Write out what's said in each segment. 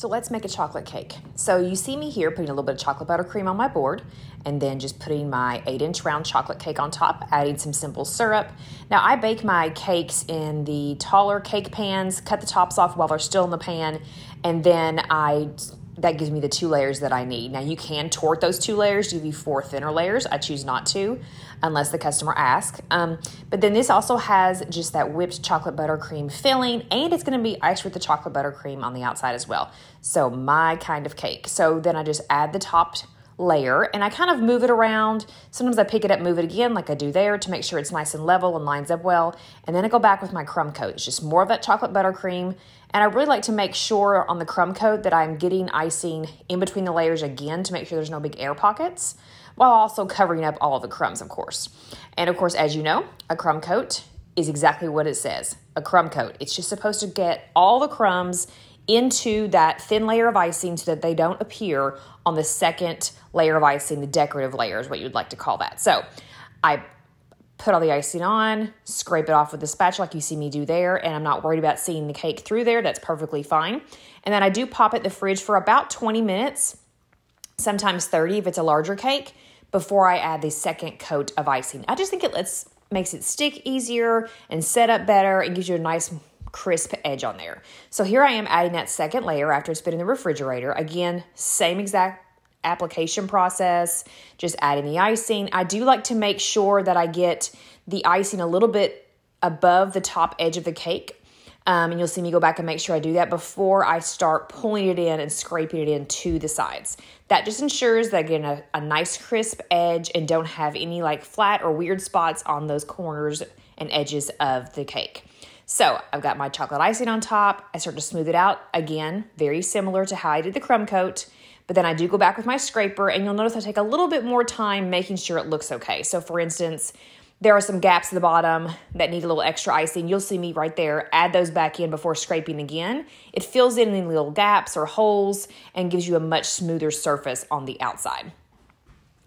So let's make a chocolate cake. So you see me here putting a little bit of chocolate buttercream on my board and then just putting my 8-inch round chocolate cake on top, adding some simple syrup. Now I bake my cakes in the taller cake pans, cut the tops off while they're still in the pan, and then that gives me the 2 layers that I need. Now you can torte those 2 layers to give you 4 thinner layers. I choose not to unless the customer asks. But then this also has just that whipped chocolate buttercream filling, and it's gonna be iced with the chocolate buttercream on the outside as well. So my kind of cake. So then I just add the topped layer and I kind of move it around. Sometimes I pick it up, move it again like I do there to make sure it's nice and level and lines up well. And then I go back with my crumb coat. It's just more of that chocolate buttercream. And I really like to make sure on the crumb coat that I'm getting icing in between the layers again to make sure there's no big air pockets, while also covering up all of the crumbs, of course. And of course, as you know, a crumb coat is exactly what it says, a crumb coat. It's just supposed to get all the crumbs into that thin layer of icing so that they don't appear on the second layer of icing, the decorative layer is what you'd like to call that. So I put all the icing on, scrape it off with a spatula like you see me do there, and I'm not worried about seeing the cake through there. That's perfectly fine. And then I do pop it in the fridge for about 20 minutes, sometimes 30 if it's a larger cake, before I add the second coat of icing. I just think it makes it stick easier and set up better and gives you a nice crisp edge on there. So here I am adding that second layer after it's been in the refrigerator. Again, same exact application process, just adding the icing. I do like to make sure that I get the icing a little bit above the top edge of the cake. And you'll see me go back and make sure I do that before I start pulling it in and scraping it into the sides. That just ensures that I get a nice crisp edge and don't have any like flat or weird spots on those corners and edges of the cake. So I've got my chocolate icing on top. I start to smooth it out again, very similar to how I did the crumb coat. But then I do go back with my scraper, and you'll notice I take a little bit more time making sure it looks okay. So for instance, there are some gaps at the bottom that need a little extra icing. You'll see me right there, add those back in before scraping again. It fills in any little gaps or holes and gives you a much smoother surface on the outside.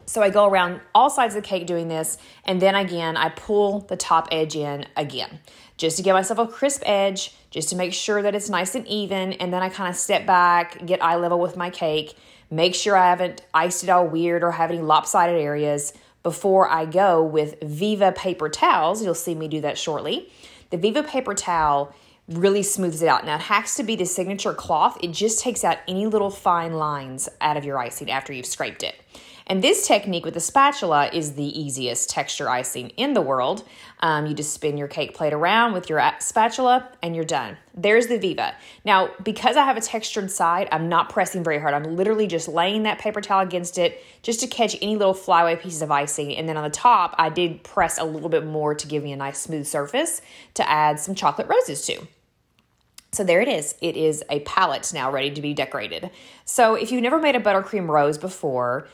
So I go around all sides of the cake doing this, and then again, I pull the top edge in again, just to give myself a crisp edge, just to make sure that it's nice and even, and then I kind of step back, get eye level with my cake, make sure I haven't iced it all weird or have any lopsided areas before I go with Viva paper towels. You'll see me do that shortly. The Viva paper towel really smooths it out. Now, it has to be the signature cloth. It just takes out any little fine lines out of your icing after you've scraped it. And this technique with the spatula is the easiest texture icing in the world. You just spin your cake plate around with your spatula and you're done. There's the Viva. Now, because I have a textured side, I'm not pressing very hard. I'm literally just laying that paper towel against it just to catch any little flyaway pieces of icing. And then on the top, I did press a little bit more to give me a nice smooth surface to add some chocolate roses to. So there it is. It is a palette now ready to be decorated. So if you've never made a buttercream rose before,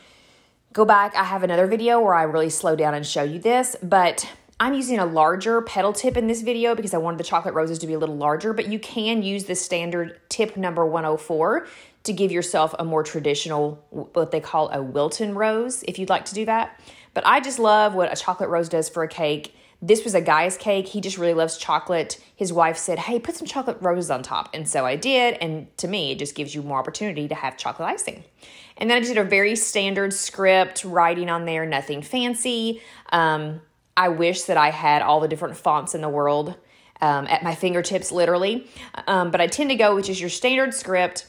go back. I have another video where I really slow down and show you this, but I'm using a larger petal tip in this video because I wanted the chocolate roses to be a little larger, but you can use the standard tip number 104 to give yourself a more traditional, what they call a Wilton rose, if you'd like to do that. But I just love what a chocolate rose does for a cake. This was a guy's cake. He just really loves chocolate. His wife said, hey, put some chocolate roses on top. And so I did. And to me, it just gives you more opportunity to have chocolate icing. And then I did a very standard script, writing on there, nothing fancy. I wish that I had all the different fonts in the world at my fingertips, literally. But I tend to go with just your standard script.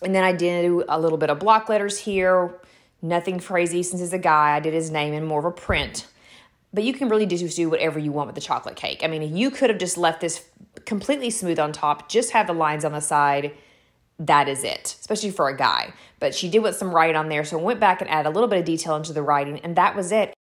And then I did a little bit of block letters here. Nothing crazy since he's a guy. I did his name in more of a print. But you can really just do whatever you want with the chocolate cake. I mean, you could have just left this completely smooth on top, just have the lines on the side. That is it, especially for a guy. But she did want some writing on there, so I went back and added a little bit of detail into the writing, and that was it.